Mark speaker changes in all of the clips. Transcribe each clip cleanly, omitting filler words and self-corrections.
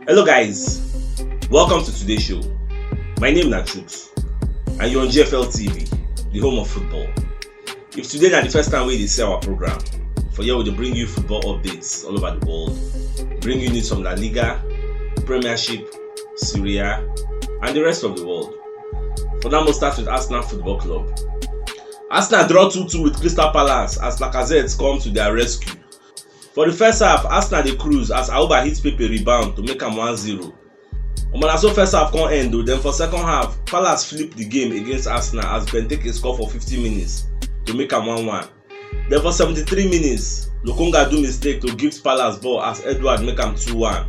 Speaker 1: Hello guys, welcome to today's show. My name is Chooks and you're on GFL TV, the home of football. If today is the first time we see our program, for here we bring you football updates all over the world, bring you news from La Liga, Premiership, Syria, and the rest of the world. For now, we'll start with Arsenal Football Club. Arsenal draw 2-2 with Crystal Palace as Lacazette come to their rescue. For the first half, Arsenal dey cruise as Auba hits Pepe rebound to make am 1-0. So first half come end though, then for second half, Palace flip the game against Arsenal as Benteke score for 50 minutes to make am 1-1. Then for 73 minutes, Lokonga do mistake to give Palace ball as Edward make am 2-1.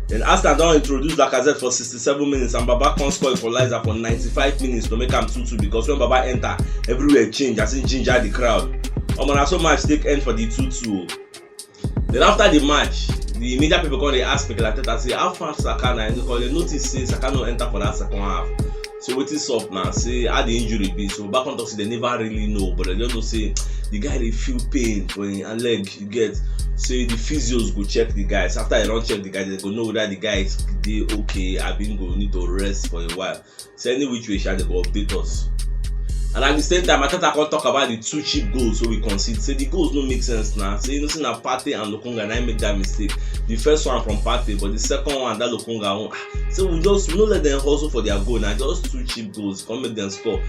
Speaker 1: Then Arsenal don introduce Lacazette for 67 minutes and Baba come score equalizer for 95 minutes to make am 2-2 because when Baba enter, everywhere change as he ginger the crowd. So match take end for the 2-2. Then after the match, the media people come dey ask Mikel Arteta say how far Saka na, because they notice say Saka no enter for that second half. So wetin sup now? Say how the injury be? So back on talk say they never really know, but they just know say the guy dey feel pain for him leg. You get, say the physios go check the guys. After they don check the guys, they go know whether the guy is dey okay. I been go need to rest for a while. So any which way, they go update us. And at the same time, Arteta can talk about the two cheap goals so we concede. Say the goals no make sense now. Say you know say na Partey and Lokonga and I make that mistake. The first one from Partey, but the second one that Lokonga one. So we no let them hustle for their goal now. Just two cheap goals, come make them score.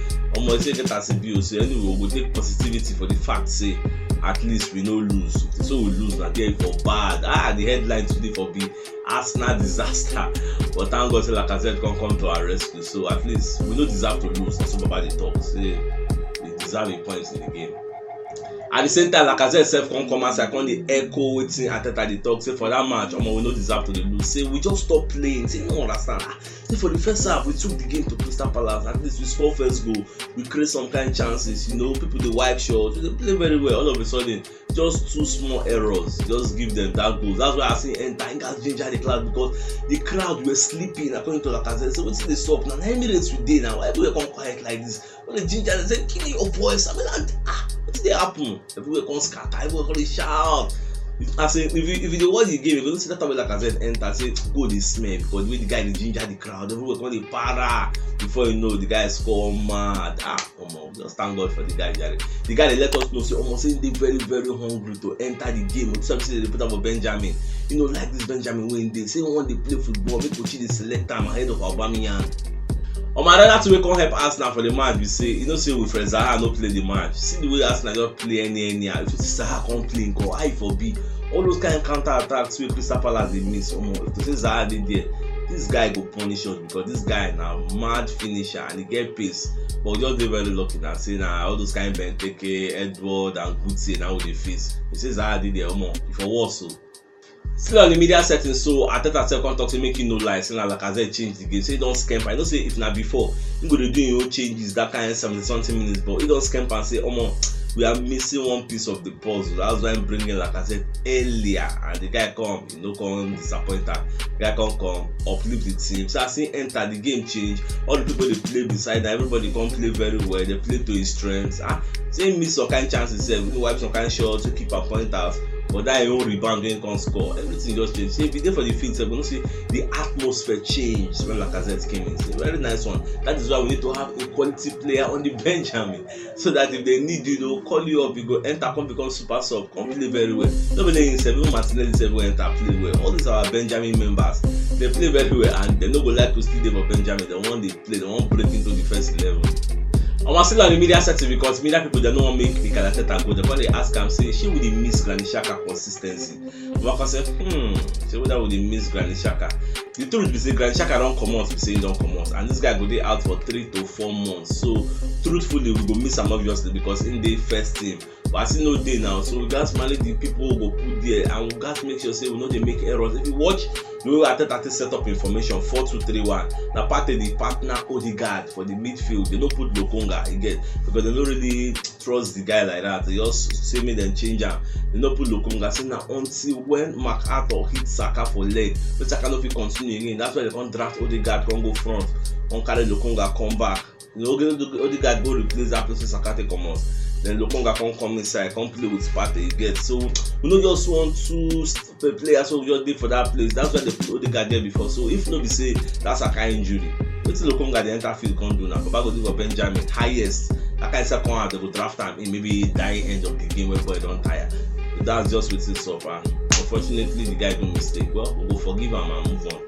Speaker 1: Say get as a view. So anyway, we take positivity for the fact say at least we no lose. So we lose now there for bad. The headline today for be Arsenal disaster. But thank God say Lacazette can come to our rescue. So at least we no deserve to lose. That's what about the talk. Say we deserve a point in the game. At the same time, Lacazette self come as I come the echo waiting Arteta the talk. Say for that match, we no deserve to lose. Say we just stop playing. Say no understand. Say for the first half, we took the game to Crystal Palace. At least we score first goal. We create some kind of chances. You know, people they wipe shots. They play very well. All of a sudden, just two small errors. Just give them that goal. That's why I say enter. I got ginger the crowd because the crowd were sleeping according to Lacazette. So what's the stop now? 9 minutes we did now. Why do we come quiet like this? When the ginger they say kill your voice. I mean, what's they happen? Everywhere come scatter. Everywhere come shout. I say if you watch the game, you go see that time Lacazette enter. Say go dey smell because the way the guy dey ginger the crowd. Everywhere come dey para. Before you know, the guy score mad. Just thank God for the guy. The guy they let us know say almost say they very very hungry to enter the game. Some say they put up for Benjamin. You know, like this Benjamin when they say when they play football, make coach dey select time ahead of Aubameyang. That way can help Arsenal for the match. We say, you know, say Wilfred Zaha no play the match. See the way Arsenal just play anyhow. If you see Zaha can't play, go I for B. All those kind of counter attacks with Crystal Palace they miss. If you say Zaha did there, this guy go punish us because this guy now mad finisher and he get pace. But we just dey very lucky now. Say now all those kind of Benteke, Edward and Guti now with the face. He says Zaha did there, if I was so. Still on the media setting, so Arteta second talk say make you no lie, say na Lacazette change the game. Say he don scamp. I know say if na before, he go dey do him own changes that kind of 70-something minutes, but he don scamp and say, we are missing one piece of the puzzle. That's why I'm bringing Lacazette earlier, and the guy come, come disappoint her. The guy come uplift the team. So as he enter, the game change. All the people they play beside her, everybody come play very well. They play to his strengths. Say he miss some kind of chances, wipe some kind of shots to keep her point out. But that own rebound when he can score, everything just changed. See, if you dey for the field, we don't see the atmosphere changed when Lacazette came in. It's a very nice one. That is why we need to have a quality player on the Benjamin, so that if they need you, they'll call you up. You go enter, come become super sub, come play very well. Nobody in 7 Martinelli 7 enter play well. All these are our Benjamin members. They play very well, and they no go like to stay there for Benjamin. They want they play, they want break into the first 11. I'm still on the media setting because media people they don't want to make Mikel Arteta go. They ask him say she would miss Granit Xhaka consistency. I can say say whether would miss Granit Xhaka. The truth be say Granit Xhaka don't come out, be say he don't come out, and this guy go dey out for 3 to 4 months. So truthfully we go miss him obviously because in the first team. But I see no day now, so we got to manage the people who go put there, and we got to make sure say we know they make errors. If you watch the way Arteta set up information 4-2-3-1, now Partey the partner Odegaard for the midfield. They don't put Lokonga again because they don't really trust the guy like that. They just say me then change him. They don't put Lokonga. So now until when MacArthur hits Saka for leg, but Saka no fit continue again. That's why they can't draft Odegaard, can't go front, can't carry Lokonga come back. You know, Odegaard go replace that person Saka take come out. then Lokonga come inside, come play with Partey, get. So we don't just want to play, so we just did for that place. That's why they put Odegaard there before. So if nobody say that's a kind injury, what's Lokonga the enter field can't do now? But go do for Benjamin highest. That kind of second half they will draft him in maybe dying end of the game where boy don't tire. But that's just what it's up. And unfortunately the guy made mistake. Well, we'll forgive him and move on.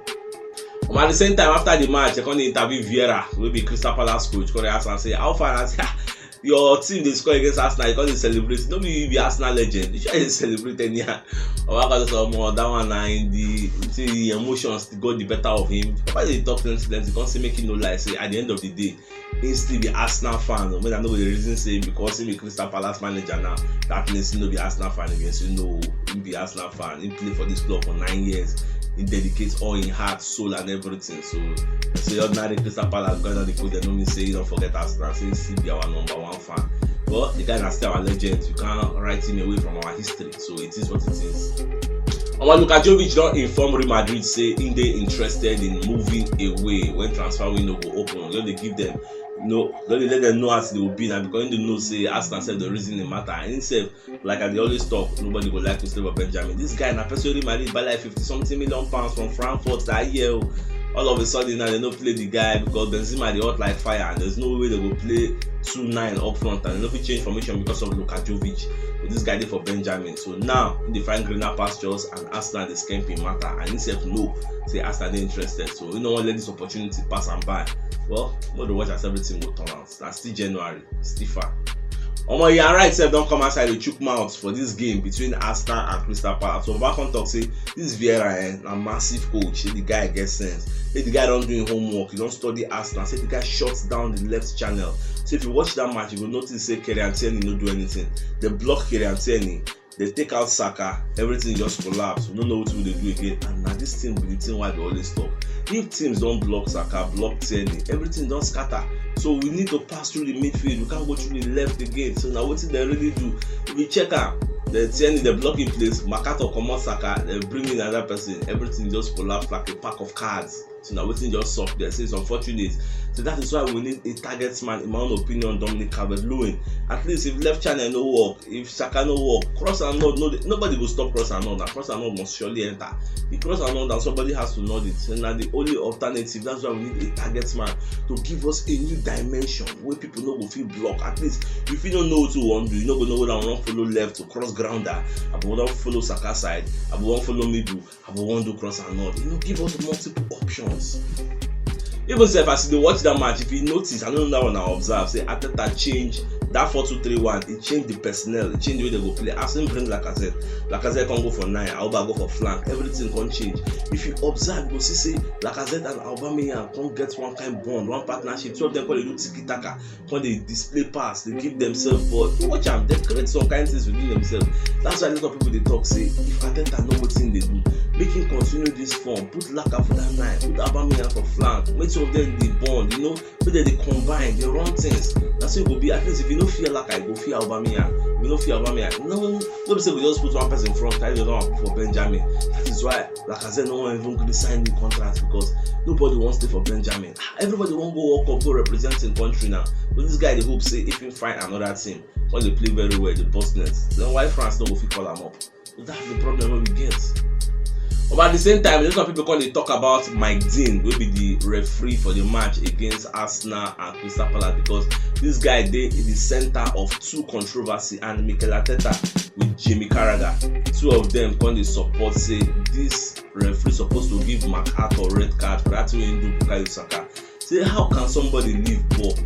Speaker 1: At the same time, after the match, I can't interview Vieira, will be Crystal Palace coach. Can ask and say, how far? I say, your team they score against Arsenal, you can't celebrate. Don't be Arsenal legend. You should celebrate anyhow. Or I got some more that one in the emotions got the better of him. Why they talk to them? You can't say making no lie. Say at the end of the day, he still be Arsenal fan. When I know the reason say because he be Crystal Palace manager now, that means he no be Arsenal fan again. So no, he be Arsenal fan. He play for this club for 9 years. He dedicates all in heart, soul, and everything. So ordinary Crystal Palace going on the coach, they don't mean say you don't forget Arsenal. Say he be our #1 fan. But the guy is still our legend. You can't write him away from our history. So it is what it is. Lukajovic don't inform Real Madrid say in they interested in moving away when transfer window go open. Don't they give them don't they let them know as they will be now because they know say Arsenal said the reason it matter. And himself, like I always talk, nobody would like to stay with Benjamin. This guy na person Real Madrid buy like 50-something million pounds from Frankfurt that year. All of a sudden now they don't play the guy because Benzema they hot like fire and there's no way they will play 2-9 up front and they don't change formation because of Lukajovic. But this guy did for Benjamin. So now they find greener pastures and Arsenal they scamping matter and himself no say Arsenal they interested. So you don't want to let this opportunity pass and by. Well, we'll watch as everything will turn out. That's still January, still far. Omo, you are right, sef don't come outside the chook mouth for this game between Arsenal and Crystal Palace. So back on talk say this Vieira a massive coach. Say the guy gets sense. Say the guy don't do homework. He don't study Arsenal. Say the guy shuts down the left channel. So if you watch that match, you will notice say Kylian Tierney no do anything. They block Kylian Tierney. They take out Saka, everything just collapse. We don't know what they do again. And now this team be the thing why they always talk. If teams don't block Saka, block Tierney, everything don't scatter. So we need to pass through the midfield. We can't go through the left again. So now what did they really do? If we check out the Tierney, the blocking place, Makato come out Saka, they bring in another person, everything just collapse like a pack of cards. So now waiting just soft there. So it's unfortunate. So that is why we need a target man, in my own opinion, Dominic Calvert-Lewin. At least if left channel no work, if Saka no work, cross and nod, nobody will stop cross and nod. And cross and nod must surely enter. The cross and nod, and somebody has to nod it. So now the only alternative, that's why we need a target man to give us a new dimension where people no go feel block. At least if you don't know what you want to do, you no go know whether I want to follow left to cross grounder, I want to follow Saka side, I want to follow middle, I want to do cross and nod. Give us multiple options. Even if I see they watch that match, if you notice, I don't know that one I observe, say Arteta change that 4-2-3-1, it changed the personnel, it changed the way they go play. I've seen bring Lacazette can go for 9, Auba go for flank, everything can change. If you observe, you will see say Lacazette and Aubameyang can get one kind bond, one partnership. Two of them call it tiki-taka, when they display pass, they give themselves ball. You watch them, they create some kind of things within themselves. That's why a lot of people they talk say, if Arteta know what thing they do, make him continue this form, put Laka for that 9, put Aubameyang for flank, make two of them they bond, make them they combine, they run things. That's what it will be. At least if you don't feel like I go fear Aubameyang, if you don't fear Aubameyang, no say we just put one person in front, I don't want for Benjamin. That is why, like I said, no one even could sign new contracts because nobody wants to stay for Benjamin. Everybody won't go walk up, go represent the country now. But this guy, they hope say if you find another team, when they play very well, the boss nets, then why France no go fit call them up? But that's the problem we get. But at the same time, a lot of people come they talk about Mike Dean, will be the referee for the match against Arsenal and Crystal Palace because this guy they in the center of two controversy and Mikel Arteta with Jamie Carragher. Two of them come they support say this referee supposed to give MacArthur red card for that way in do Bukayo Saka. Say how can somebody leave ball?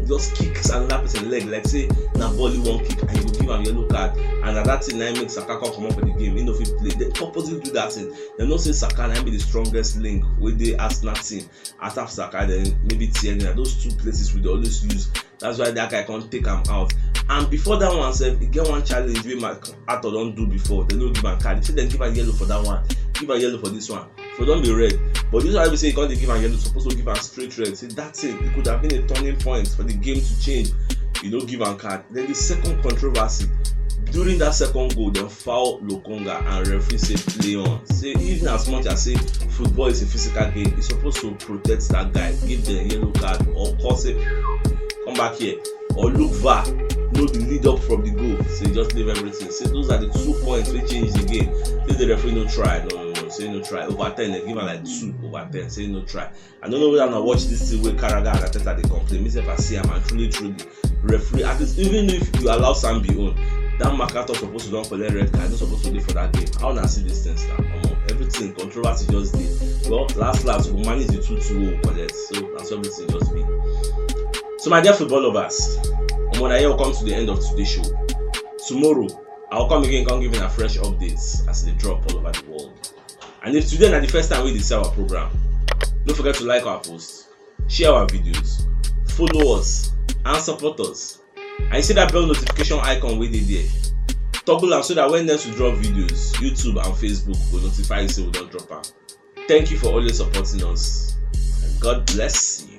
Speaker 1: Just kicks another person leg like say na ball you won't kick and you give him yellow card and that thing now makes Saka come up for the game. He no fit play. They purposely do that thing. They don't say Saka now be the strongest link with the Arsenal team. After Saka then maybe Tierney. Those two places we always use. That's why that guy can't take him out. And before that one self, he get one challenge we MacArthur don't do before. They don't give him card. They say then give a yellow for that one. Give a yellow for this one. So don't be red. But this is why we say you can't give a yellow, supposed to give a straight red. See that's it. It could have been a turning point for the game to change. You don't give a card. Then the second controversy. During that second goal, they foul Lokonga and referee say play on. Say even as much as say football is a physical game, you're supposed to protect that guy, give them a yellow card or cause it come back here or look VAR. know the lead up from the goal. Say just leave everything. Say those are the 2 points which change the game. Say the referee no try. No. Say no try. Over 10, they give her like 2 over 10. Say no try. I don't know whether I watch this thing where Carragher and Ateta they complain. Me say if I see him and truly referee, at least even if you allow Sambi on, that Makato supposed to don't collect red card, not supposed to do for that game. How na see this thing start? Everything controversy just did. Well, last we managed the 2-2 collect. So that's everything just be. So my dear football lovers, I will come to the end of today's show. Tomorrow, I'll come again, giving a fresh updates as they drop all over the world. And if today is the first time we see our program, don't forget to like our posts, share our videos, follow us, and support us. And you see that bell notification icon where they there. Toggle them so that when next we drop videos, YouTube and Facebook will notify you so we don't drop them. Thank you for always supporting us. And God bless you.